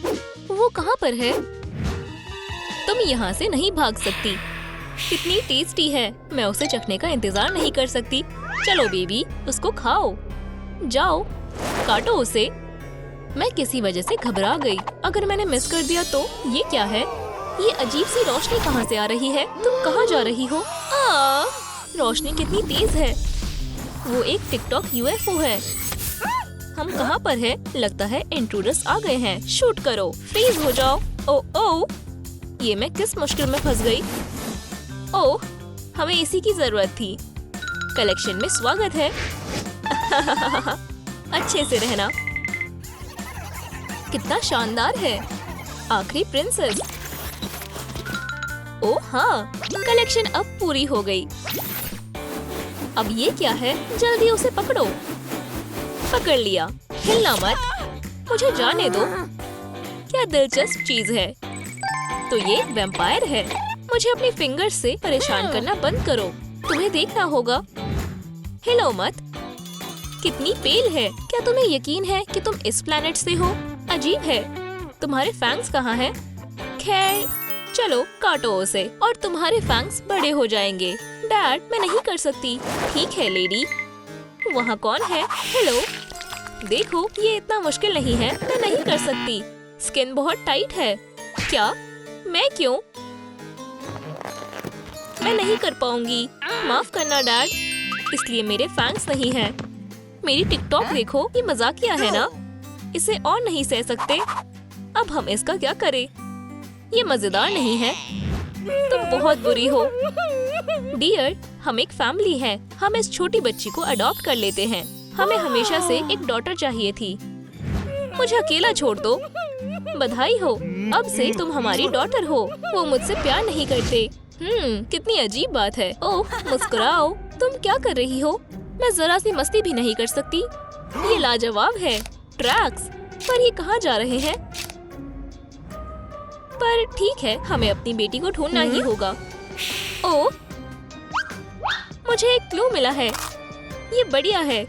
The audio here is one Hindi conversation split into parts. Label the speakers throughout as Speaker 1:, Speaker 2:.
Speaker 1: वो कहाँ पर है? तुम यहाँ से नहीं भाग सकती। कितनी टेस्टी है, मैं उसे चखने का इंतजार नहीं कर सकती। चलो बेबी, उसको खाओ। जाओ, काटो उसे। मैं किसी वजह से घबरा गई। अगर मैंने मिस कर दिया तो? ये क्या है? ये अजीब सी रोशनी कहाँ से आ रही है? तुम कहाँ जा रही हो? रोशनी कितनी तेज है। वो एक टिकटॉक यूएफओ है। हम कहाँ पर है? लगता है इंट्रूडर्स आ गए हैं। शूट करो, फ्रीज हो जाओ। ओ, ये मैं किस मुश्किल में फंस गई। ओह, हमें इसी की जरूरत थी। कलेक्शन में स्वागत है। अच्छे से रहना। कितना शानदार है। आखिरी प्रिंसेस। ओह हाँ, कलेक्शन अब पूरी हो गई। अब ये क्या है? जल्दी उसे पकड़ो। पकड़ लिया। हिलना मत, मुझे जाने दो। क्या दिलचस्प चीज है। तो ये एक वैम्पायर है। मुझे अपनी फिंगर्स से परेशान करना बंद करो। तुम्हें देखना होगा। हिलो मत। कितनी पेल है। क्या तुम्हें यकीन है कि तुम इस प्लेनेट से हो? अजीब है। तुम्हारे फैंग्स कहाँ हैं? खैर, चलो काटो उसे और तुम्हारे फैंग्स बड़े हो जाएंगे। डैड, मैं नहीं कर सकती। ठीक है लेडी। वहाँ कौन है? हेलो। देखो, ये इतना मुश्किल नहीं है। मैं नहीं कर सकती। स्किन बहुत टाइट है। क्या? मैं क्यों? मैं नहीं कर पाऊंगी। माफ करना डैड। इसलिए मेरे फैंस नहीं हैं। मेरी टिकटॉक देखो, ये मजाकिया है ना? इसे और नहीं सह सकते। अब हम इसका क्या करें? ये मजेदार नहीं है। तुम बहुत बुरी हो। डियर, हम एक फैमिली है। हम इस छोटी बच्ची को अडॉप्ट कर लेते हैं। हमें हमेशा से एक डॉटर चाहिए थी। मुझे अकेला छोड़ दो। बधाई हो, अब से तुम हमारी डॉटर हो। वो मुझसे प्यार नहीं करते। कितनी अजीब बात है। ओह, मुस्कुराओ। तुम क्या कर रही हो? मैं जरा सी मस्ती भी नहीं कर सकती। ये लाजवाब है। ट्रैक्स, पर ये कहाँ जा रहे हैं? पर ठीक है, हमें अपनी बेटी को ढूंढना ही होगा। ओह, मुझे एक क्लू मिला है। ये बढ़िया है।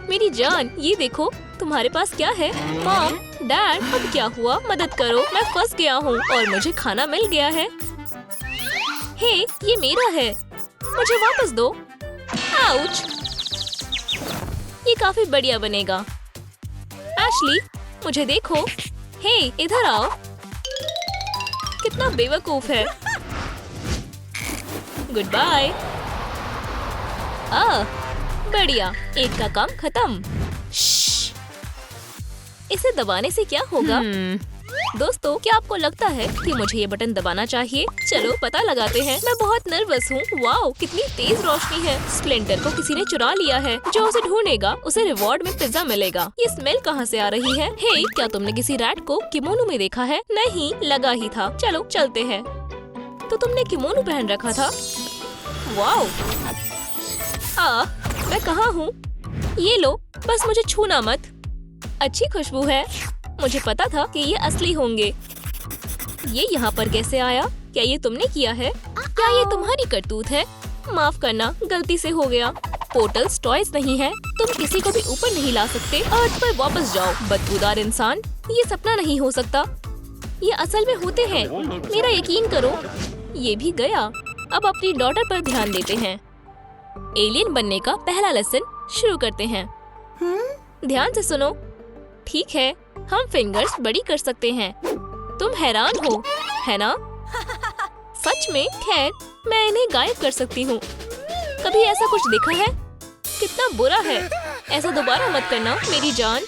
Speaker 1: मेरी जान, ये देखो, तुम्हारे पास क्या है? मॉम, डैड, अब क्या हुआ? मदद करो, मैं फंस गया हूँ और मुझे खाना मिल गया है। हे, ये मेरा है। मुझे वापस दो। आउच! ये काफी बढ़िया बनेगा। एशली, मुझे देखो। हे, इधर आओ। कितना बेवकूफ है। Goodbye. बढ़िया, एक का काम खत्म। इसे दबाने से क्या होगा? दोस्तों, क्या आपको लगता है कि मुझे ये बटन दबाना चाहिए? चलो पता लगाते हैं। मैं बहुत नर्वस हूँ। वाओ, कितनी तेज रोशनी है। स्प्लिंटर को किसी ने चुरा लिया है। जो उसे ढूंढेगा उसे रिवॉर्ड में पिज्जा मिलेगा। ये स्मेल कहाँ से आ रही है? हे, क्या तुमने किसी रैट को किमोनो में देखा है? नहीं, लगा ही था। चलो चलते हैं। तो तुमने किमोनो पहन रखा था? वाओ। मैं कहाँ हूँ? ये लो, बस मुझे छूना मत। अच्छी खुशबू है। मुझे पता था कि ये असली होंगे। ये यहाँ पर कैसे आया? क्या ये तुमने किया है? क्या ये तुम्हारी करतूत है? माफ करना, गलती से हो गया। पोर्टल्स टॉयज नहीं है। तुम किसी को भी ऊपर नहीं ला सकते। अर्थ पर वापस जाओ, बदबूदार इंसान। ये सपना नहीं हो सकता। ये असल में होते हैं। मेरा यकीन करो। ये भी गया। अब अपनी डॉटर पर ध्यान देते हैं। एलियन बनने का पहला लेसन शुरू करते हैं। ध्यान से सुनो। ठीक है, हम फिंगर्स बड़ी कर सकते हैं। तुम हैरान हो, है ना? सच में? खैर, मैं इन्हें गायब कर सकती हूँ। कभी ऐसा कुछ देखा है? कितना बुरा है। ऐसा दोबारा मत करना मेरी जान।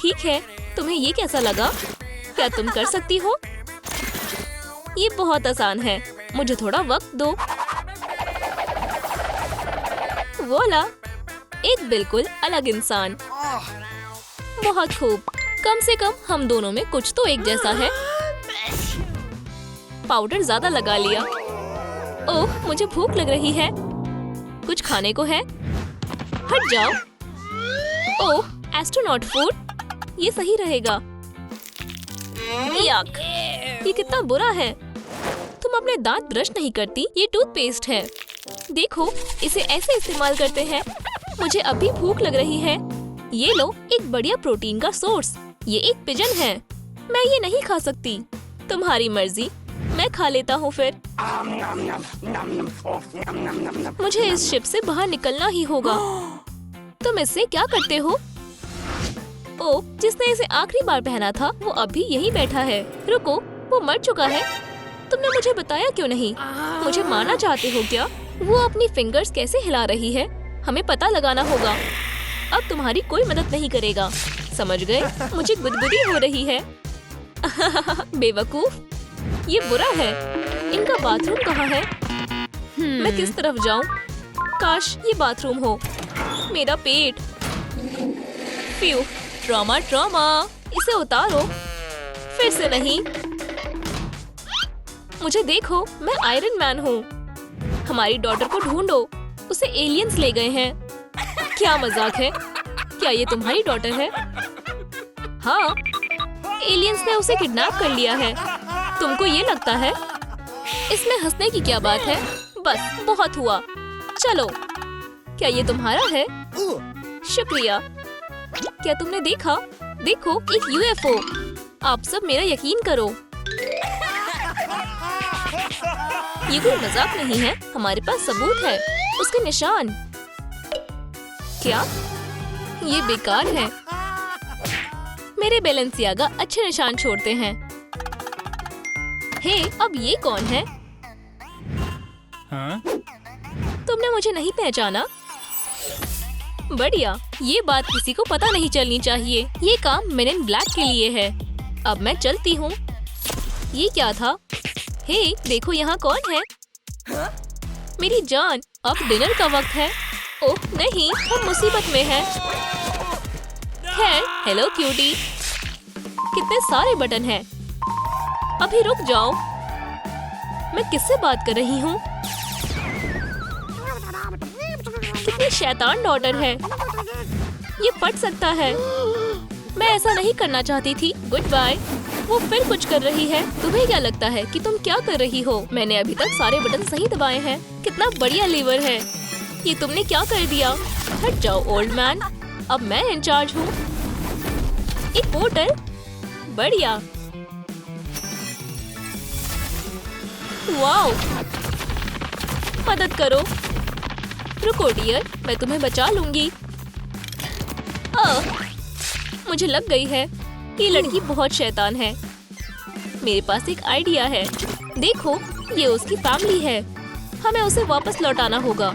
Speaker 1: ठीक है, तुम्हें ये कैसा लगा? क्या तुम कर सकती हो? ये बहुत आसान है। मुझे थोड़ा वक्त दो। वोला, एक बिल्कुल अलग इंसान। बहुत खूब। कम से कम हम दोनों में कुछ तो एक जैसा है। पाउडर ज्यादा लगा लिया। ओह, मुझे भूख लग रही है। कुछ खाने को है? हट जाओ। ओह, एस्ट्रोनॉट फूड। ये सही रहेगा। यक, ये कितना बुरा है। तुम अपने दांत ब्रश नहीं करती। ये टूथपेस्ट है। देखो, इसे ऐसे इस्तेमाल करते हैं। मुझे अब भी भूख लग रही है। ये लो, एक बढ़िया प्रोटीन का सोर्स। ये एक पिजन है। मैं ये नहीं खा सकती। तुम्हारी मर्जी, मैं खा लेता हूँ फिर। मुझे इस शिप से बाहर निकलना ही होगा। तुम इससे क्या करते हो? ओ, जिसने इसे आखिरी बार पहना था वो अभी यही बैठा है। रुको, वो मर चुका है। तुमने मुझे बताया क्यों नहीं? मुझे मारना चाहते हो क्या? वो अपनी फिंगर्स कैसे हिला रही है? हमें पता लगाना होगा। अब तुम्हारी कोई मदद नहीं करेगा, समझ गए? मुझे गुदगुदी हो रही है। बेवकूफ, ये बुरा है। इनका बाथरूम कहाँ है? मैं किस तरफ जाऊं? काश ये बाथरूम हो। मेरा पेट। Few, trauma trauma. इसे उतारो। फिर से नहीं। मुझे देखो, मैं आयरन मैन हूँ। हमारी डॉटर को ढूंढो। उसे एलियंस ले गए हैं। क्या मजाक है? क्या ये तुम्हारी डॉटर है? हाँ, एलियंस ने उसे किडनैप कर लिया है। तुमको ये लगता है? इसमें हंसने की क्या बात है? बस बहुत हुआ। चलो, क्या ये तुम्हारा है? शुक्रिया। क्या तुमने देखा? देखो, एक यूएफओ। आप सब मेरा यकीन करो। ये कोई मजाक नहीं है। हमारे पास सबूत है। उसके निशान। क्या? ये बेकार है। मेरे बैलेंसियागा अच्छे निशान छोड़ते हैं। हे, अब ये कौन है?
Speaker 2: हाँ?
Speaker 1: तुमने मुझे नहीं पहचाना? बढ़िया, ये बात किसी को पता नहीं चलनी चाहिए। ये काम मेन इन ब्लैक के लिए है। अब मैं चलती हूँ। ये क्या था? हे, देखो यहाँ कौन है? मेरी जान, अब डिनर का वक्त है। ओह नहीं, हम मुसीबत में हैं। खैर, हेलो क्यूटी। कितने सारे बटन हैं। अभी रुक जाओ। मैं किससे बात कर रही हूँ? कितनी शैतान डॉटर है। ये फट सकता है। मैं ऐसा नहीं करना चाहती थी। Goodbye. वो फिर कुछ कर रही है। तुम्हें क्या लगता है कि तुम क्या कर रही हो? मैंने अभी तक सारे बटन सही दबाए हैं। कितना बढ़िया लीवर है। ये तुमने क्या कर दिया? हट जाओ ओल्ड मैन। अब मैं इंचार्ज हूँ। एक पोर्टल। बढ़िया। वाओ, मदद करो। रुको डियर, मैं तुम्हें बचा लूंगी। मुझे लग गई है। ये लड़की बहुत शैतान है। मेरे पास एक आइडिया है। देखो, ये उसकी फैमिली है। हमें उसे वापस लौटाना होगा।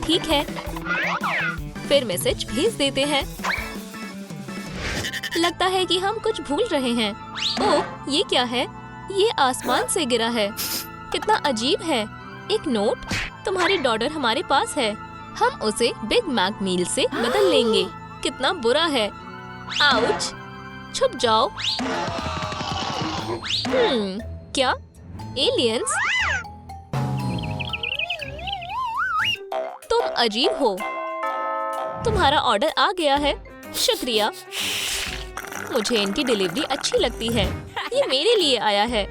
Speaker 1: ठीक है, फिर मैसेज भेज देते हैं। लगता है कि हम कुछ भूल रहे हैं। ओह, ये क्या है? ये आसमान से गिरा है। कितना अजीब है। एक नोट। तुम्हारी डॉटर हमारे पास है। हम उसे बिग मैक मील से बदल लेंगे। कितना बुरा है। आउच। छुप जाओ। क्या? एलियंस? तुम अजीब हो। तुम्हारा ऑर्डर आ गया है। शुक्रिया। मुझे इनकी डिलीवरी अच्छी लगती है। ये मेरे लिए आया है।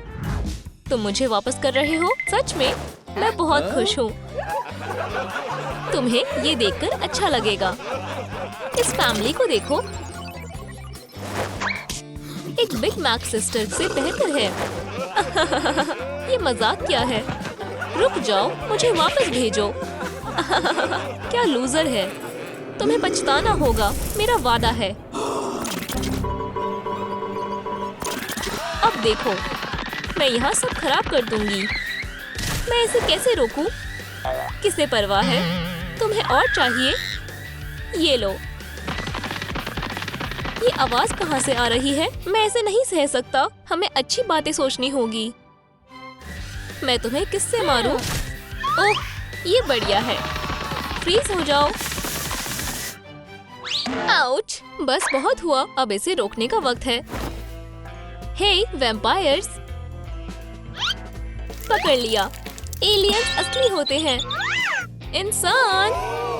Speaker 1: तुम मुझे वापस कर रहे हो? सच में? मैं बहुत खुश हूँ। तुम्हें ये देखकर अच्छा लगेगा। इस फैमिली को देखो। एक बिग मैक सिस्टर से बेहतर है। ये मजाक क्या है? रुक जाओ, मुझे वापस भेजो। क्या लूजर है। तुम्हें पछताना होगा, मेरा वादा है। अब देखो, मैं यहाँ सब खराब कर दूंगी। मैं इसे कैसे रोकूं? किसे परवाह है? तुम्हें और चाहिए? ये लो। ये आवाज कहाँ से आ रही है? मैं ऐसे नहीं सह सकता। हमें अच्छी बातें सोचनी होगी। मैं तुम्हें किससे मारूं? ओह, ये बढ़िया है। फ्रीज हो जाओ। आउच, बस बहुत हुआ। अब इसे रोकने का वक्त है। हे वैम्पायर्स, पकड़ लिया। एलियंस असली होते हैं। इंसान?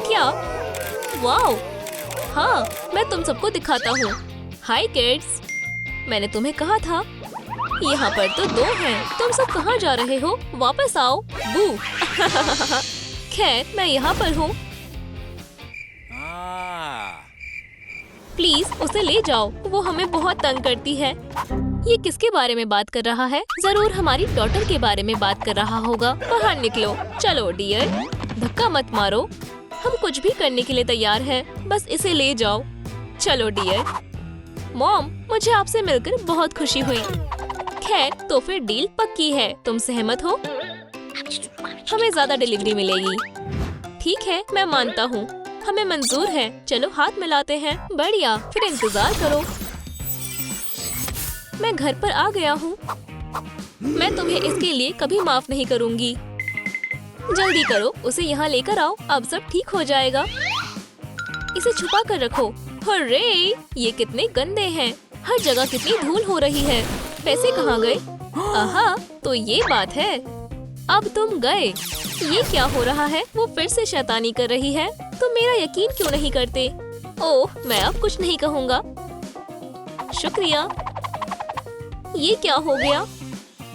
Speaker 1: क्या? वाओ, हाँ, मैं तुम सबको दिखाता हूँ। हाय किड्स, मैंने तुम्हें कहा था। यहाँ पर तो 2 हैं। तुम सब कहाँ जा रहे हो? वापस आओ। बू। खैर, मैं यहाँ पर हूँ। प्लीज उसे ले जाओ। वो हमें बहुत तंग करती है। ये किसके बारे में बात कर रहा है? जरूर हमारी डॉटर के बारे में बात कर रहा होगा। बाहर निकलो। चलो डियर, धक्का मत मारो। हम कुछ भी करने के लिए तैयार हैं। बस इसे ले जाओ। चलो डियर। मॉम, मुझे आपसे मिलकर बहुत खुशी हुई। खैर, तो फिर डील पक्की है। तुम सहमत हो? हमें ज्यादा डिलीवरी मिलेगी। ठीक है, मैं मानता हूँ। हमें मंजूर है। चलो हाथ मिलाते हैं। बढ़िया, फिर इंतजार करो। मैं घर पर आ गया हूँ। मैं तुम्हें इसके लिए कभी माफ नहीं करूँगी। जल्दी करो, उसे यहाँ लेकर आओ। अब सब ठीक हो जाएगा। इसे छुपा कर रखो। हर्रे! ये कितने गंदे हैं। हर जगह कितनी धूल हो रही है। पैसे कहाँ गए? आहा, तो ये बात है। अब तुम गए। ये क्या हो रहा है? वो फिर से शैतानी कर रही है। तुम मेरा यकीन क्यों नहीं करते? ओह, मैं अब कुछ नहीं कहूँगा। शुक्रिया। ये क्या हो गया?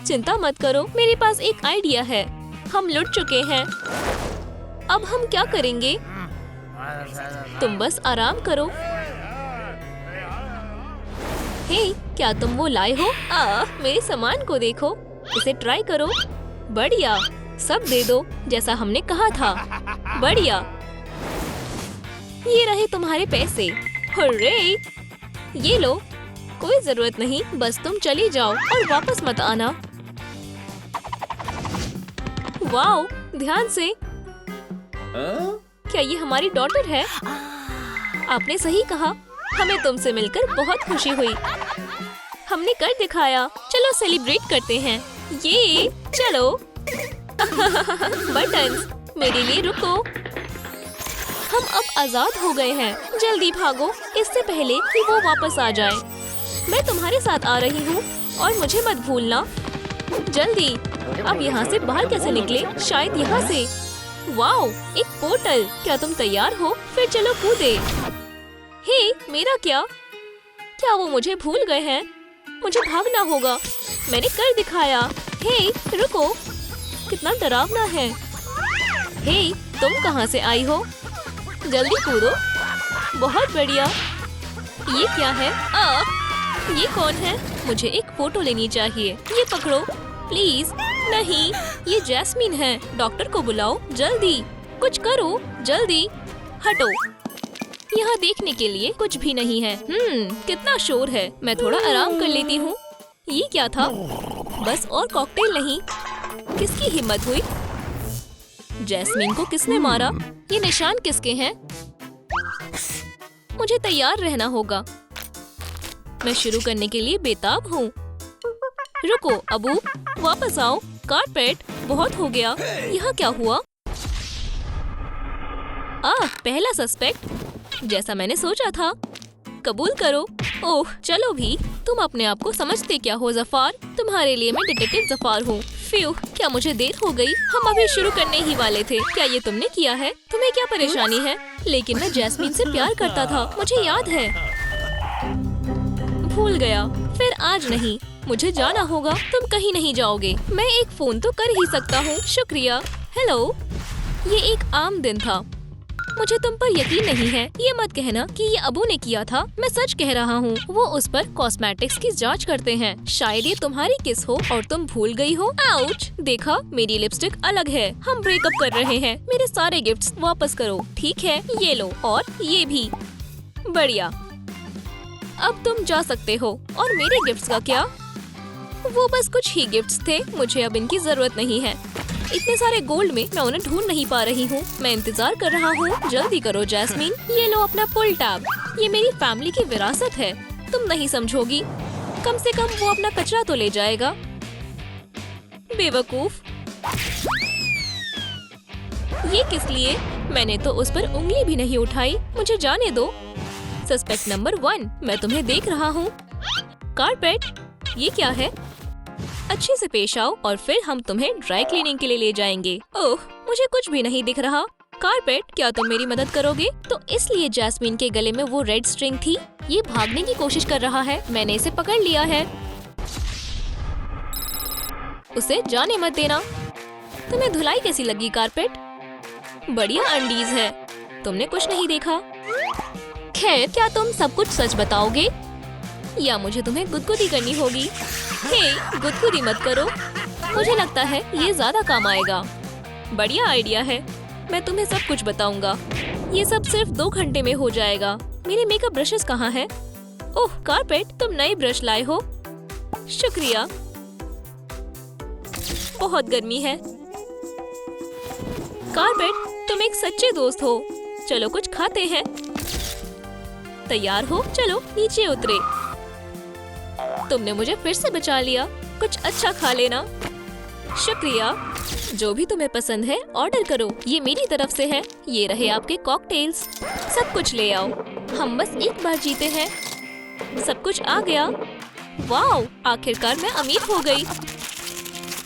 Speaker 1: चिंता मत करो, मेरे पास एक आइडिया है। हम लुट चुके हैं। अब हम क्या करेंगे? तुम बस आराम करो। हे, क्या तुम वो लाए हो? मेरे सामान को देखो। इसे ट्राई करो। बढ़िया, सब दे दो जैसा हमने कहा था। बढ़िया, ये रहे तुम्हारे पैसे। हुर्रे! ये लो। कोई जरूरत नहीं, बस तुम चली जाओ और वापस मत आना। वाओ, ध्यान से। क्या ये हमारी डॉटर है? आपने सही कहा। हमें तुमसे मिलकर बहुत खुशी हुई। हमने कर दिखाया। चलो सेलिब्रेट करते हैं। ये चलो। बटन्स, मेरे लिए रुको। हम अब आजाद हो गए हैं। जल्दी भागो, इससे पहले कि वो वापस आ जाए। मैं तुम्हारे साथ आ रही हूँ और मुझे मत भूलना। जल्दी। अब यहाँ से बाहर कैसे निकले? शायद यहाँ से। वाओ, एक पोर्टल। क्या तुम तैयार हो? फिर चलो कूदे। हे, मेरा क्या? क्या वो मुझे भूल गए हैं? मुझे भागना होगा। मैंने कर दिखाया। हे, रुको। कितना डरावना है। हे, तुम कहाँ से आई हो? जल्दी कूदो। बहुत बढ़िया। ये क्या है? ये कौन है? मुझे एक फोटो लेनी चाहिए। ये पकड़ो प्लीज। नहीं, ये जैस्मीन है। डॉक्टर को बुलाओ जल्दी। कुछ करो जल्दी। हटो। यहाँ देखने के लिए कुछ भी नहीं है। कितना शोर है। मैं थोड़ा आराम कर लेती हूँ। ये क्या था? बस और कॉकटेल नहीं। किसकी हिम्मत हुई? जैस्मीन को किसने मारा? ये निशान किसके हैं? मुझे तैयार रहना होगा। मैं शुरू करने के लिए बेताब हूँ। रुको अबू, वापस आओ। कारपेट, बहुत हो गया। यहाँ क्या हुआ? पहला सस्पेक्ट। जैसा मैंने सोचा था। कबूल करो। ओह, चलो भी। तुम अपने आप को समझते क्या हो जफार? तुम्हारे लिए मैं डिटेक्टिव जफार हूँ। फ्यू, क्या मुझे देर हो गई? हम अभी शुरू करने ही वाले थे। क्या ये तुमने किया है? तुम्हें क्या परेशानी है? लेकिन मैं जैस्मीन से प्यार करता था, मुझे याद है। भूल गया। फिर आज नहीं। मुझे जाना होगा। तुम कहीं नहीं जाओगे। मैं एक फोन तो कर ही सकता हूँ। शुक्रिया। हेलो। ये एक आम दिन था। मुझे तुम पर यकीन नहीं है। ये मत कहना कि ये अबू ने किया था। मैं सच कह रहा हूँ। वो उस पर कॉस्मेटिक्स की जांच करते हैं। शायद ये तुम्हारी किस हो और तुम भूल गई हो। आउच! देखा, मेरी लिपस्टिक अलग है। हम ब्रेकअप कर रहे हैं। मेरे सारे गिफ्ट्स वापस करो। ठीक है, ये लो और ये भी। बढ़िया। अब तुम जा सकते हो। और मेरे गिफ्ट्स का क्या? वो बस कुछ ही गिफ्ट्स थे। मुझे अब इनकी जरूरत नहीं है। इतने सारे गोल्ड में मैं उन्हें ढूंढ नहीं पा रही हूँ। मैं इंतजार कर रहा हूँ। जल्दी करो जैस्मीन। ये लो अपना पुल टैब। ये मेरी फैमिली की विरासत है। तुम नहीं समझोगी। कम से कम वो अपना कचरा तो ले जाएगा। बेवकूफ। ये किस लिए? मैंने तो उस पर उंगली भी नहीं उठाई। मुझे जाने दो। सस्पेक्ट नंबर 1, मैं तुम्हें देख रहा हूँ। कारपेट, ये क्या है? अच्छे से पेश आओ और फिर हम तुम्हें ड्राई क्लीनिंग के लिए ले जाएंगे। ओह, मुझे कुछ भी नहीं दिख रहा। कारपेट, क्या तुम मेरी मदद करोगे? तो इसलिए जैस्मीन के गले में वो रेड स्ट्रिंग थी। ये भागने की कोशिश कर रहा है। मैंने इसे पकड़ लिया है। उसे जाने मत देना। तुम्हें धुलाई कैसी लगी कारपेट? बढ़िया अंडीज है। तुमने कुछ नहीं देखा। खैर, क्या तुम सब कुछ सच बताओगे? या मुझे तुम्हें गुदगुदी करनी होगी। हे, गुदगुदी मत करो। मुझे लगता है ये ज्यादा काम आएगा। बढ़िया आइडिया है। मैं तुम्हें सब कुछ बताऊंगा। ये सब सिर्फ 2 घंटे में हो जाएगा। मेरे मेकअप ब्रशेस कहाँ हैं? ओह कारपेट, तुम नए ब्रश लाए हो। शुक्रिया। बहुत गर्मी है। कारपेट, तुम एक सच्चे दोस्त हो। चलो कुछ खाते हैं। तैयार हो? चलो नीचे उतरे। तुमने मुझे फिर से बचा लिया। कुछ अच्छा खा लेना। शुक्रिया। जो भी तुम्हें पसंद है ऑर्डर करो। ये मेरी तरफ से है। ये रहे आपके कॉकटेल्स। सब कुछ ले आओ। हम बस एक बार जीते हैं। सब कुछ आ गया। वाओ, आखिरकार मैं अमीर हो गई।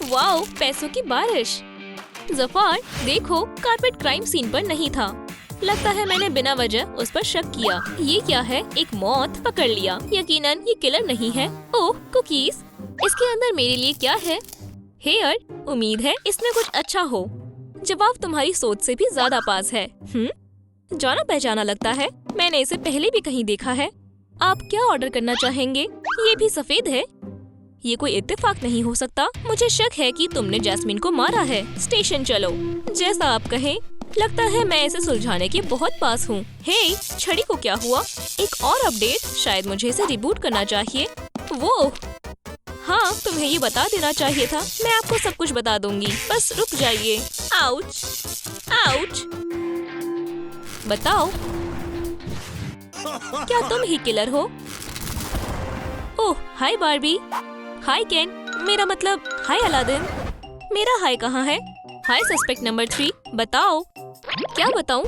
Speaker 1: वाओ, पैसों की बारिश। जफार देखो, कारपेट क्राइम सीन पर नहीं था। लगता है मैंने बिना वजह उस पर शक किया। ये क्या है? एक मौत पकड़ लिया। यकीनन ये किलर नहीं है। ओह कुकीज, इसके अंदर मेरे लिए क्या है? हेयर, उम्मीद है इसमें कुछ अच्छा हो। जवाब तुम्हारी सोच से भी ज्यादा पास है। जाना पहचाना लगता है। मैंने इसे पहले भी कहीं देखा है। आप क्या ऑर्डर करना चाहेंगे? ये भी सफेद है। ये कोई इत्तेफाक नहीं हो सकता। मुझे शक है कि तुमने जैस्मिन को मारा है। स्टेशन चलो। जैसा आप कहें। लगता है मैं इसे सुलझाने के बहुत पास हूँ। हे, छड़ी को क्या हुआ? एक और अपडेट। शायद मुझे इसे रिबूट करना चाहिए। वो हाँ, तुम्हें ये बता देना चाहिए था। मैं आपको सब कुछ बता दूंगी। बस रुक जाइए। Ouch, ouch. बताओ, क्या तुम ही किलर हो? ओह हाय बार्बी। हाय केन, मेरा मतलब हाय अलादीन। मेरा हाय कहाँ है? हाय सस्पेक्ट नंबर 3। बताओ। क्या बताऊं?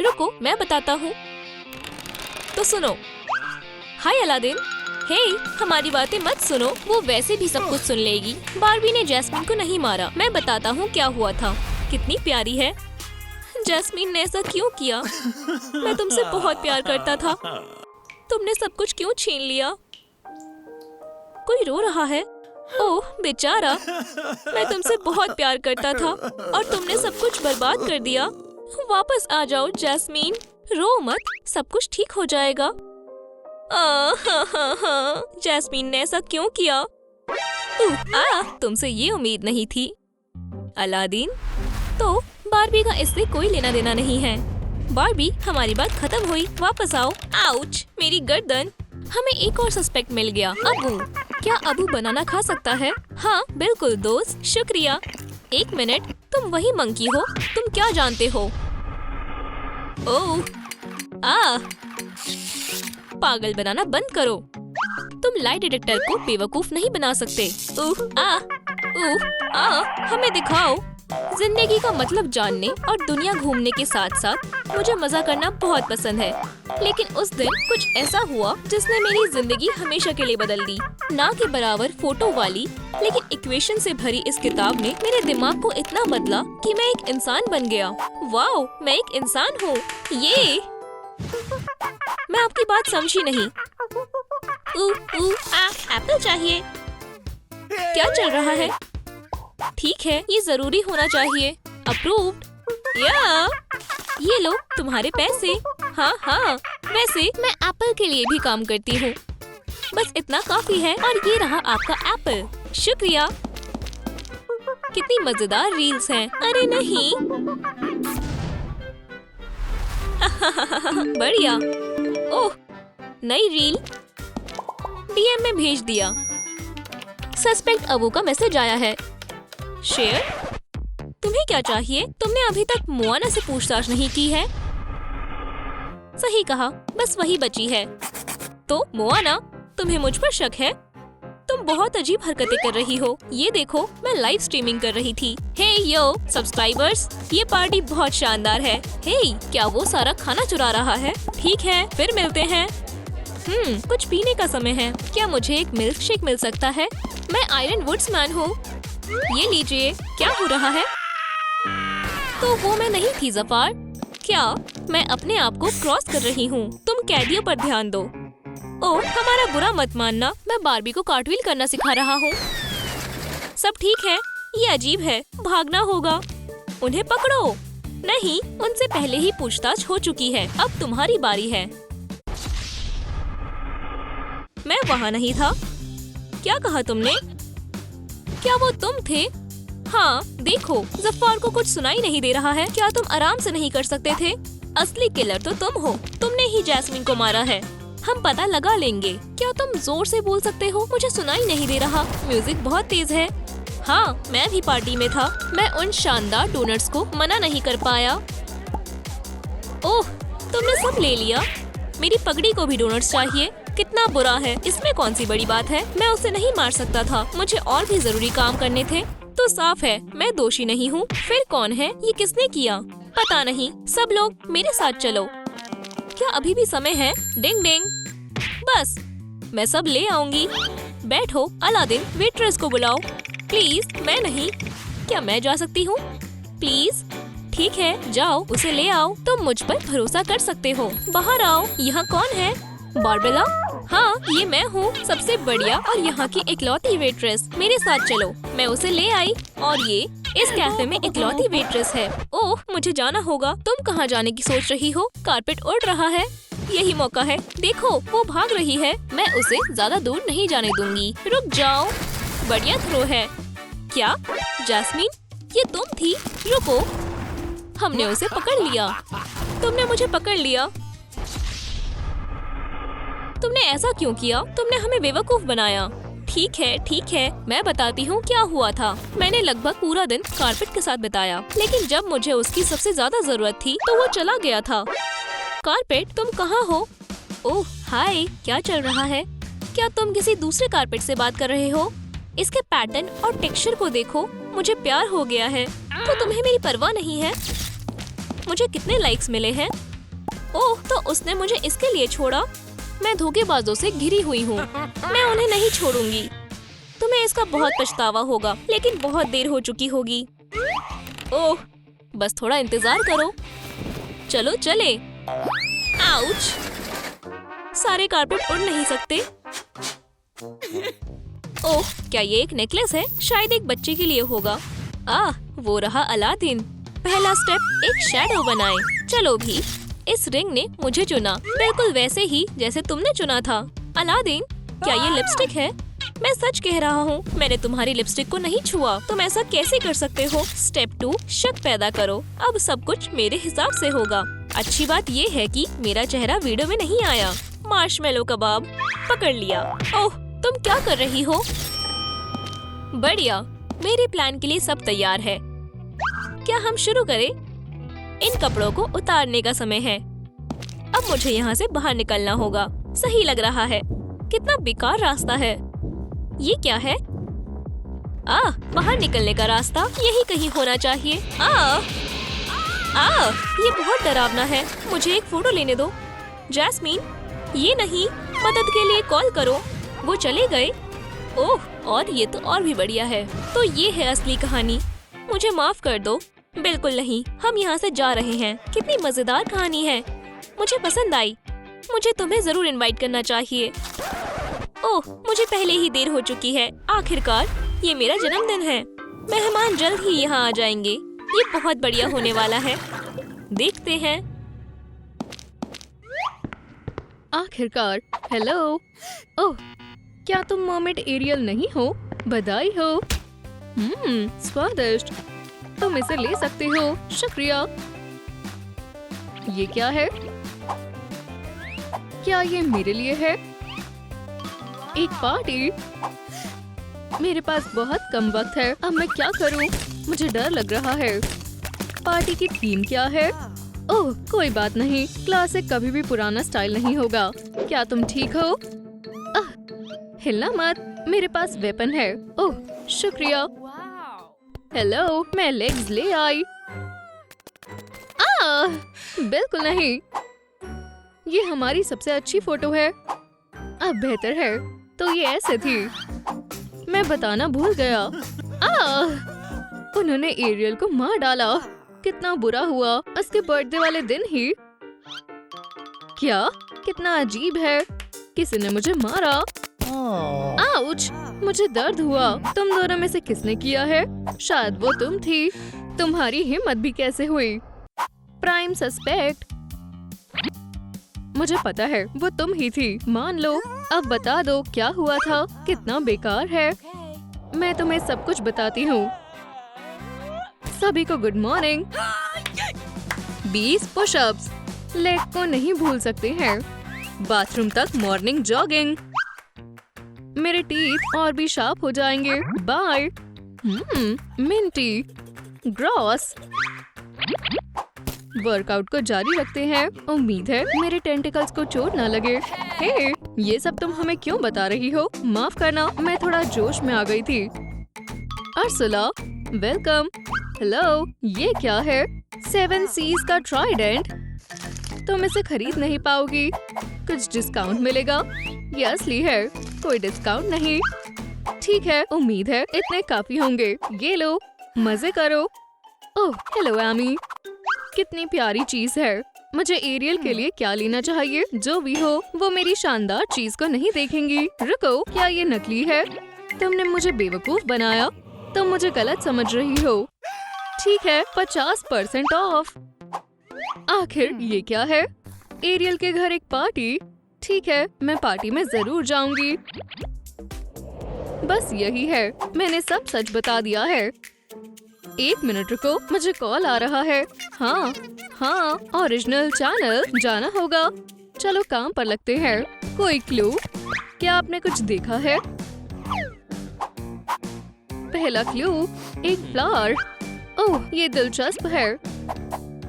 Speaker 1: रुको, मैं बताता हूँ। तो सुनो। हाय अलादीन। हे, हमारी बातें मत सुनो। वो वैसे भी सब कुछ सुन लेगी। बार्बी ने जैस्मिन को नहीं मारा। मैं बताता हूँ क्या हुआ था। कितनी प्यारी है। जैस्मिन ने ऐसा क्यों किया? मैं तुमसे बहुत प्यार करता था। तुमने सब कुछ क्यों छीन लिया? कोई रो रहा है। ओह बेचारा, मैं तुमसे बहुत प्यार करता था और तुमने सब कुछ बर्बाद कर दिया। वापस आ जाओ जैस्मीन, रो मत, सब कुछ ठीक हो जाएगा। जैस्मीन ने ऐसा क्यों किया? तुमसे ये उम्मीद नहीं थी। अलादीन, तो बार्बी का इससे कोई लेना देना नहीं है। बार्बी, हमारी बात खत्म हुई, वापस आओ। आउच, मेरी गर्दन। हमें एक और सस्पेक्ट मिल गया। अबू, क्या अबू बनाना खा सकता है? हाँ बिल्कुल दोस्त, शुक्रिया। 1 मिनट, तुम वही मंकी हो? तुम क्या जानते हो? ओह, पागल बनाना बंद करो। तुम लाई डिटेक्टर को बेवकूफ नहीं बना सकते। हमें दिखाओ। जिंदगी का मतलब जानने और दुनिया घूमने के साथ साथ मुझे मजा करना बहुत पसंद है। लेकिन उस दिन कुछ ऐसा हुआ जिसने मेरी जिंदगी हमेशा के लिए बदल दी। ना के बराबर फोटो वाली लेकिन इक्वेशन से भरी इस किताब ने मेरे दिमाग को इतना बदला कि मैं एक इंसान बन गया। वाओ, मैं एक इंसान हूँ। ये मैं आपकी बात समझी नहीं। एप्पल चाहिए। क्या चल रहा है? ठीक है, ये जरूरी होना चाहिए। अप्रूव्ड। या ये लो तुम्हारे पैसे। हाँ, वैसे मैं एप्पल के लिए भी काम करती हूँ। बस इतना काफी है और ये रहा आपका एप्पल। शुक्रिया। कितनी मजेदार रील्स हैं। अरे नहीं। बढ़िया। ओह, नई रील डीएम में भेज दिया। सस्पेक्ट अबू का मैसेज आया है। शेयर, तुम्हें क्या चाहिए? तुमने अभी तक मोआना से पूछताछ नहीं की है। सही कहा, बस वही बची है। तो मोआना, तुम्हें मुझ पर शक है? तुम बहुत अजीब हरकतें कर रही हो। ये देखो, मैं लाइव स्ट्रीमिंग कर रही थी। हे यो सब्सक्राइबर्स, ये पार्टी बहुत शानदार है। हे, क्या वो सारा खाना चुरा रहा है? ठीक है, फिर मिलते हैं। कुछ पीने का समय है। क्या मुझे एक मिल्क शेक मिल सकता है? मैं आयरन वुड्स मैन हूँ। ये लीजिए। क्या हो रहा है? तो वो मैं नहीं थी जफार। क्या? मैं अपने आप को क्रॉस कर रही हूँ। तुम कैदियों पर ध्यान दो। ओह, हमारा बुरा मत मानना। मैं बार्बी को कार्टव्हील करना सिखा रहा हूँ। सब ठीक है। ये अजीब है। भागना होगा। उन्हें पकड़ो। नहीं, उनसे पहले ही पूछताछ हो चुकी है। अब तुम्हारी बारी है। मैं वहाँ नहीं था। क्या कहा तुमने? क्या वो तुम थे? हाँ देखो, जफ्फार को कुछ सुनाई नहीं दे रहा है। क्या तुम आराम से नहीं कर सकते थे? असली किलर तो तुम हो। तुमने ही जैस्मीन को मारा है। हम पता लगा लेंगे। क्या तुम जोर से बोल सकते हो? मुझे सुनाई नहीं दे रहा। म्यूजिक बहुत तेज है। हाँ, मैं भी पार्टी में था। मैं उन शानदार डोनट्स को मना नहीं कर पाया। ओह, तुमने सब ले लिया। मेरी पगड़ी को भी डोनट्स चाहिए। कितना बुरा है। इसमें कौन सी बड़ी बात है? मैं उसे नहीं मार सकता था। मुझे और भी जरूरी काम करने थे। तो साफ है मैं दोषी नहीं हूँ। फिर कौन है? ये किसने किया? पता नहीं। सब लोग मेरे साथ चलो। क्या अभी भी समय है? डिंग डिंग। बस मैं सब ले आऊंगी। बैठो। अलादीन, वेट्रेस को बुलाओ प्लीज। मैं नहीं। क्या मैं जा सकती हूँ? प्लीज। ठीक है, जाओ, उसे ले आओ। तुम मुझ पर भरोसा कर सकते हो। बाहर आओ। यहाँ कौन है? बारबेला? हाँ, ये मैं हूँ, सबसे बढ़िया और यहाँ की इकलौती वेट्रेस। मेरे साथ चलो। मैं उसे ले आई और ये इस कैफे में इकलौती वेट्रेस है। ओह, मुझे जाना होगा। तुम कहाँ जाने की सोच रही हो? कारपेट उड़ रहा है। यही मौका है। देखो, वो भाग रही है। मैं उसे ज्यादा दूर नहीं जाने दूंगी। रुक जाओ। बढ़िया थ्रो है। क्या जैस्मीन, ये तुम थी? रुको, हमने उसे पकड़ लिया। तुमने मुझे पकड़ लिया। तुमने ऐसा क्यों किया? तुमने हमें बेवकूफ बनाया। ठीक है, मैं बताती हूँ क्या हुआ था। मैंने लगभग पूरा दिन कारपेट के साथ बिताया, लेकिन जब मुझे उसकी सबसे ज्यादा जरूरत थी तो वो चला गया था। कारपेट, तुम कहाँ हो? ओह हाय, क्या चल रहा है? क्या तुम किसी दूसरे कारपेट से बात कर रहे हो? इसके पैटर्न और टेक्सचर को देखो। मुझे प्यार हो गया है। तो तुम्हें मेरी परवाह नहीं है? मुझे कितने लाइक्स मिले हैं? ओह, तो उसने मुझे इसके लिए छोड़ा। मैं धोखेबाजों से घिरी हुई हूँ। मैं उन्हें नहीं छोड़ूंगी। तुम्हें इसका बहुत पछतावा होगा, लेकिन बहुत देर हो चुकी होगी। ओह, बस थोड़ा इंतजार करो। चलो चले। आउच! सारे कारपेट उड़ नहीं सकते। ओह, क्या ये एक नेकलेस है? शायद एक बच्चे के लिए होगा। वो रहा अलादीन। पहला स्टेप, एक शैडो बनाए। चलो भी। इस रिंग ने मुझे चुना, बिल्कुल वैसे ही जैसे तुमने चुना था। अलादीन, क्या ये लिपस्टिक है? मैं सच कह रहा हूँ, मैंने तुम्हारी लिपस्टिक को नहीं छुआ। तुम ऐसा कैसे कर सकते हो? स्टेप 2, शक पैदा करो। अब सब कुछ मेरे हिसाब से होगा। अच्छी बात ये है कि मेरा चेहरा वीडियो में नहीं आया। मार्शमेलो कबाब पकड़ लिया। ओह, तुम क्या कर रही हो? बढ़िया, मेरे प्लान के लिए सब तैयार है। क्या हम शुरू करें? इन कपड़ों को उतारने का समय है। अब मुझे यहाँ से बाहर निकलना होगा। सही लग रहा है। कितना बेकार रास्ता है। ये क्या है? बाहर निकलने का रास्ता यही कहीं होना चाहिए। ये बहुत डरावना है। मुझे एक फोटो लेने दो। जैस्मीन, ये नहीं, मदद के लिए कॉल करो। वो चले गए। ओह, और ये तो और भी बढ़िया है। तो ये है असली कहानी। मुझे माफ कर दो। बिल्कुल नहीं, हम यहाँ से जा रहे हैं। कितनी मजेदार कहानी है। मुझे पसंद आई। मुझे तुम्हें जरूर इनवाइट करना चाहिए। ओह, मुझे पहले ही देर हो चुकी है। आखिरकार ये मेरा जन्मदिन है। मेहमान जल्द ही यहाँ आ जाएंगे। ये बहुत बढ़िया होने वाला है। देखते हैं।
Speaker 2: आखिरकार। हेलो। ओह, क्या तुम मर्मेड एरियल नहीं हो? बधाई हो। स्वादिष्ट। तुम इसे ले सकते हो। शुक्रिया। ये क्या है? क्या ये मेरे लिए है? एक पार्टी? मेरे पास बहुत कम वक्त है। अब मैं क्या करूं? मुझे डर लग रहा है। पार्टी की थीम क्या है? ओह, कोई बात नहीं। क्लासिक कभी भी पुराना स्टाइल नहीं होगा। क्या तुम ठीक हो? हिलना मत। मेरे पास वेपन है। ओह, शुक्रिया। हेलो, मैं लेग्स ले आई। बिल्कुल नहीं। ये हमारी सबसे अच्छी फोटो है। अब बेहतर है। तो ये ऐसे थी। मैं बताना भूल गया। उन्होंने एरियल को मार डाला। कितना बुरा हुआ। उसके बर्थडे वाले दिन ही। क्या? कितना अजीब है। किसी ने मुझे मारा। आउच! मुझे दर्द हुआ। तुम दोनों में से किसने किया है? शायद वो तुम थी। तुम्हारी हिम्मत भी कैसे हुई? Prime suspect. मुझे पता है वो तुम ही थी। मान लो, अब बता दो क्या हुआ था। कितना बेकार है। मैं तुम्हें सब कुछ बताती हूँ। सभी को गुड मॉर्निंग। 20 पुशअप्स। लेग को नहीं भूल सकते हैं। बाथरूम तक मॉर्निंग जॉगिंग। मेरे टीथ और भी शार्प हो जाएंगे। बाय। मिंटी। ग्रॉस। वर्कआउट को जारी रखते हैं। उम्मीद है मेरे टेंटिकल्स को चोट ना लगे। हे, ये सब तुम हमें क्यों बता रही हो? माफ करना, मैं थोड़ा जोश में आ गई थी। अर्सुला, वेलकम। हेलो, ये क्या है? 7 C's का ट्राइडेंट। तुम इसे खरीद नहीं पाओगी। कुछ डिस्काउंट मिलेगा? ये असली है, कोई डिस्काउंट नहीं। ठीक है, उम्मीद है इतने काफी होंगे। ये लो, मजे करो। ओह, हेलो एमी। कितनी प्यारी चीज है। मुझे एरियल के लिए क्या लेना चाहिए? जो भी हो, वो मेरी शानदार चीज को नहीं देखेंगी। रुको, क्या ये नकली है? तुमने मुझे बेवकूफ बनाया। तुम मुझे गलत समझ रही हो। ठीक है, 50% ऑफ। आखिर ये क्या है? एरियल के घर एक पार्टी। ठीक है, मैं पार्टी में जरूर जाऊंगी। बस यही है, मैंने सब सच बता दिया है। 1 मिनट रुको, मुझे कॉल आ रहा है। हाँ, ओरिजिनल चैनल जाना होगा। चलो काम पर लगते हैं। कोई क्लू? क्या आपने कुछ देखा है? पहला क्लू, एक फ्लावर। ओह, ये दिलचस्प है।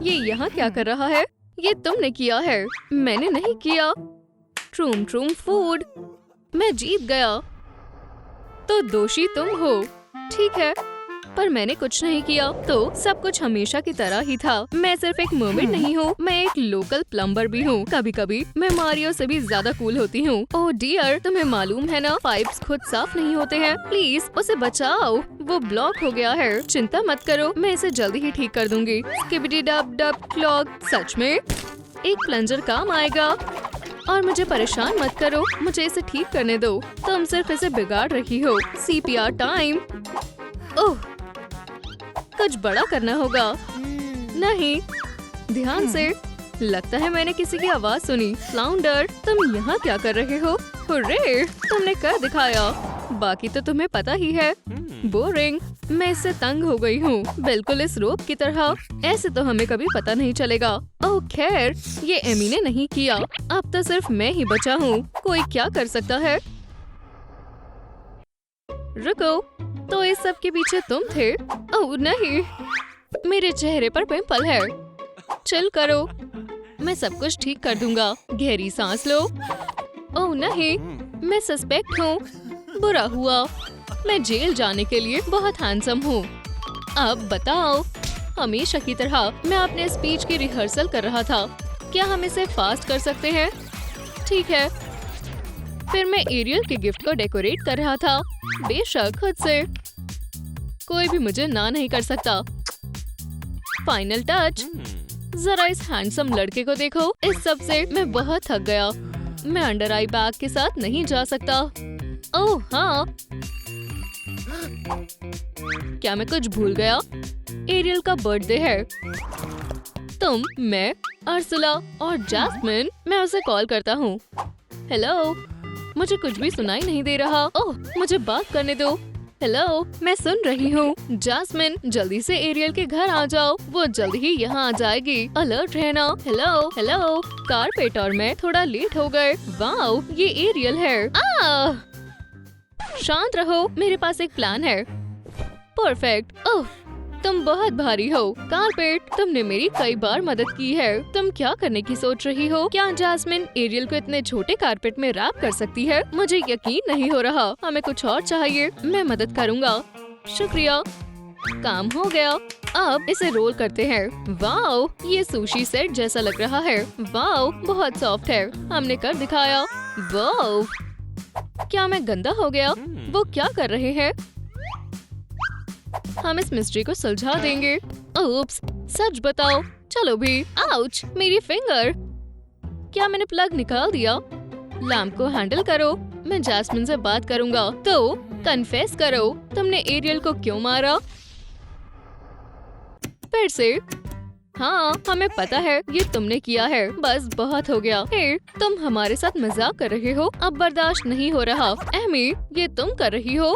Speaker 2: ये यहाँ क्या कर रहा है? ये तुमने किया है, मैंने नहीं किया। ट्रूम फूड। मैं जीत गया। तो दोषी तुम हो। ठीक है, पर मैंने कुछ नहीं किया। तो सब कुछ हमेशा की तरह ही था। मैं सिर्फ एक मर्मेड नहीं हूँ, मैं एक लोकल प्लम्बर भी हूँ। कभी कभी मैं मारियो से भी ज्यादा कूल होती हूँ। ओह डियर, तुम्हें मालूम है ना, पाइप्स खुद साफ नहीं होते हैं। प्लीज उसे बचाओ, वो ब्लॉक हो गया है। चिंता मत करो, मैं इसे जल्दी ही ठीक कर दूंगी। Skibidi dub dub clog. सच में एक प्लंजर काम आएगा। और मुझे परेशान मत करो, मुझे इसे ठीक करने दो। तुम सिर्फ इसे बिगाड़ रही हो। CPR time. ओह, कुछ बड़ा करना होगा। नहीं, ध्यान से। लगता है मैंने किसी की आवाज सुनी। फ्लाउंडर, तुम यहाँ क्या कर रहे हो? हुर्रे, तुमने कर दिखाया। बाकी तो तुम्हें पता ही है। बोरिंग। मैं इससे तंग हो गई हूँ, बिल्कुल इस रोप की तरह। ऐसे तो हमें कभी पता नहीं चलेगा। ओह खैर, ये एमी ने नहीं किया। अब तो सिर्फ मैं ही बचा हूँ। कोई क्या कर सकता है? रुको, तो इस सब के पीछे तुम थे? ओह नहीं, मेरे चेहरे पर पिंपल है। चिल करो, मैं सब कुछ ठीक कर दूंगा। गहरी सांस लो। ओह नहीं, मैं सस्पेक्ट हूँ। बुरा हुआ, मैं जेल जाने के लिए बहुत हैंडसम हूँ। अब बताओ। हमेशा की तरह मैं अपने स्पीच की रिहर्सल कर रहा था। क्या हम इसे फास्ट कर सकते हैं? ठीक है। फिर मैं एरियल के गिफ्ट को डेकोरेट कर रहा था। बेशक, खुद से। कोई भी मुझे ना नहीं कर सकता। Final touch. जरा इस हैंडसम लड़के को देखो। इस सब से मैं बहुत थक गया। मैं अंडर आई बैग के साथ नहीं जा सकता। ओह हाँ, क्या मैं कुछ भूल गया? एरियल का बर्थडे है। तुम, मैं, अर्सुला और जैस्मिन। मैं उसे कॉल करता हूँ। हेलो, मुझे कुछ भी सुनाई नहीं दे रहा। ओह, मुझे बात करने दो। हेलो, मैं सुन रही हूँ। जैस्मिन, जल्दी से एरियल के घर आ जाओ, वो जल्द ही यहाँ आ जाएगी। अलर्ट रहना। Hello hello. कारपेट और मैं थोड़ा लेट हो गए। वाओ, ये एरियल है। शांत रहो, मेरे पास एक प्लान है। परफेक्ट। ओह, तुम बहुत भारी हो। कारपेट, तुमने मेरी कई बार मदद की है। तुम क्या करने की सोच रही हो? क्या जैस्मिन एरियल को इतने छोटे कारपेट में रैप कर सकती है? मुझे यकीन नहीं हो रहा। हमें कुछ और चाहिए। मैं मदद करूँगा। शुक्रिया। काम हो गया। अब इसे रोल करते हैं। वाओ, ये सुशी सेट जैसा लग रहा है। वाओ, बहुत सॉफ्ट है। हमने कर दिखाया। वाओ, क्या मैं गंदा हो गया? वो क्या कर रहे हैं? हम इस मिस्ट्री को सुलझा देंगे। ओप्स, सच बताओ। चलो भी। आउच, मेरी फिंगर। क्या मैंने प्लग निकाल दिया? लैम्प को हैंडल करो। मैं जैस्मिन से बात करूंगा। तो कन्फेस करो, तुमने एरियल को क्यों मारा? फिर से। हाँ, हमें पता है ये तुमने किया है। बस बहुत हो गया। हे, तुम हमारे साथ मजाक कर रहे हो। अब बर्दाश्त नहीं हो रहा। एमी, ये तुम कर रही हो।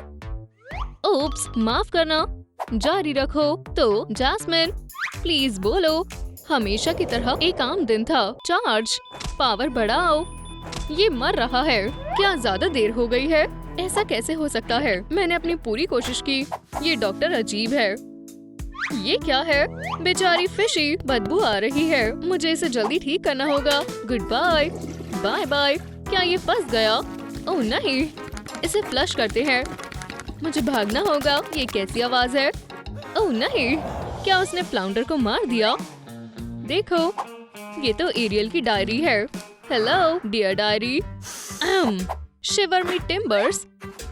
Speaker 2: ओप्स, माफ करना। जारी रखो। तो जैस्मिन, प्लीज बोलो। हमेशा की तरह एक आम दिन था। चार्ज, पावर बढ़ाओ। ये मर रहा है। क्या ज्यादा देर हो गई है? ऐसा कैसे हो सकता है? मैंने अपनी पूरी कोशिश की। ये डॉक्टर अजीब है। ये क्या है? बेचारी फिशी, बदबू आ रही है। मुझे इसे जल्दी ठीक करना होगा। Goodbye. Bye bye. क्या ये फंस गया? ओह नहीं, इसे फ्लश करते हैं। मुझे भागना होगा। ये कैसी आवाज है? ओह नहीं, क्या उसने फ्लाउंडर को मार दिया? देखो, ये तो एरियल की डायरी है। Hello dear diary. Shiver me timbers.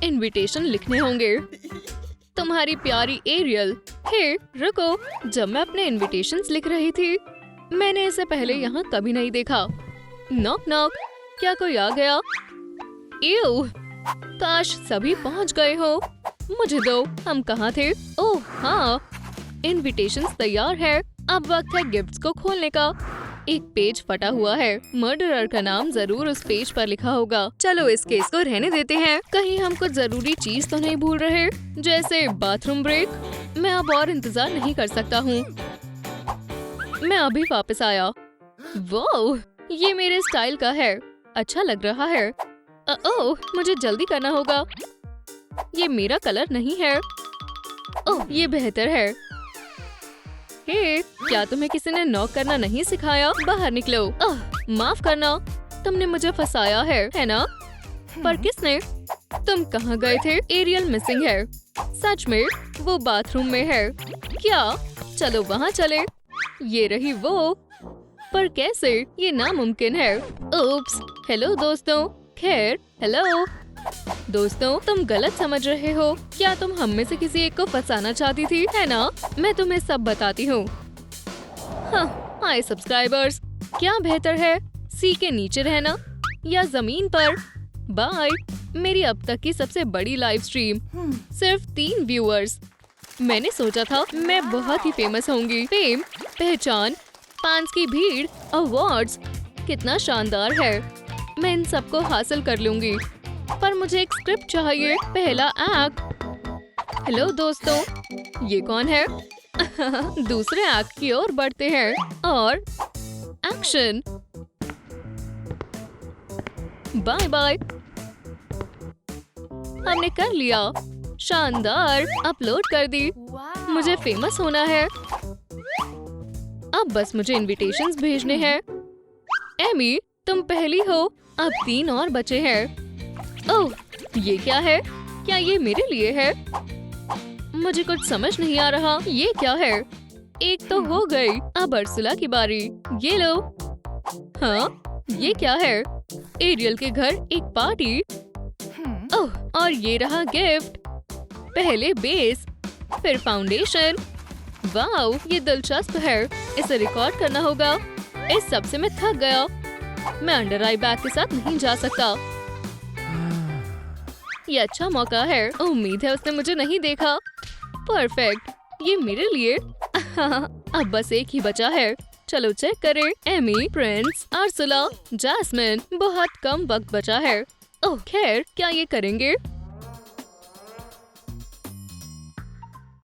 Speaker 2: Invitation लिखने होंगे। तुम्हारी प्यारी एरियल। हे, रुको। जब मैं अपने इनविटेशंस लिख रही थी, मैंने इसे पहले यहाँ कभी नहीं देखा। Knock knock. क्या कोई आ गया? एव, काश सभी पहुँच गए हो। मुझे दो। हम कहाँ थे? ओह हाँ, इनविटेशंस तैयार है। अब वक्त है गिफ्ट्स को खोलने का। एक पेज फटा हुआ है। मर्डरर का नाम जरूर उस पेज पर लिखा होगा। चलो इस केस को रहने देते हैं। कहीं हम कुछ जरूरी चीज तो नहीं भूल रहे, जैसे बाथरूम ब्रेक। मैं अब और इंतजार नहीं कर सकता हूँ। मैं अभी वापस आया। वो, ये मेरे स्टाइल का है। अच्छा लग रहा है। ओह, मुझे जल्दी करना होगा। ये मेरा कलर नहीं है। ओह, ये बेहतर है। हे, क्या तुम्हें किसी ने नॉक करना नहीं सिखाया? बाहर निकलो। माफ करना, तुमने मुझे फंसाया है ना? पर किसने? तुम कहाँ गए थे? एरियल मिसिंग है। सच में? वो बाथरूम में है क्या? चलो वहाँ चले। ये रही वो। पर कैसे? ये नामुमकिन है। ओप्स। हेलो दोस्तों। खैर, हेलो दोस्तों, तुम गलत समझ रहे हो। क्या तुम हम में से किसी एक को फंसाना चाहती थी, है ना? मैं तुम्हें सब बताती हूँ। हाँ, हाय सब्सक्राइबर्स। क्या बेहतर है, सी के नीचे रहना या जमीन पर? बाय। मेरी अब तक की सबसे बड़ी लाइव स्ट्रीम। सिर्फ 3 व्यूअर्स। मैंने सोचा था मैं बहुत ही फेमस होंगी। फेम, पहचान, फैंस की भीड़, अवार्ड्स, कितना शानदार है। मैं इन सबको हासिल कर लूंगी। पर मुझे एक स्क्रिप्ट चाहिए। पहला एक्ट। हेलो दोस्तों, ये कौन है? दूसरे एक्ट की ओर बढ़ते हैं और एक्शन। Bye bye. हमने कर लिया। शानदार। अपलोड कर दी। मुझे फेमस होना है। अब बस मुझे इनविटेशंस भेजने हैं। एमी, तुम पहली हो। अब 3 और बचे हैं। ओह, ये क्या है? क्या ये मेरे लिए है? मुझे कुछ समझ नहीं आ रहा। ये क्या है? एक तो हो गई। अब अर्सुला की बारी। ये लो। हाँ, ये क्या है? एरियल के घर एक पार्टी। ओह, और ये रहा गिफ्ट। पहले बेस, फिर फाउंडेशन। वाओ, ये दिलचस्प है। इसे रिकॉर्ड करना होगा। इस सब से मैं थक गया। मैं अंडर आई बैग के साथ नहीं जा सकता। ये अच्छा मौका है। उम्मीद है उसने मुझे नहीं देखा। परफेक्ट, ये मेरे लिए। अब बस एक ही बचा है। चलो चेक करें। Amy, prince, Ursula, Jasmine. बहुत कम वक्त बचा है। ओह खैर, क्या ये करेंगे?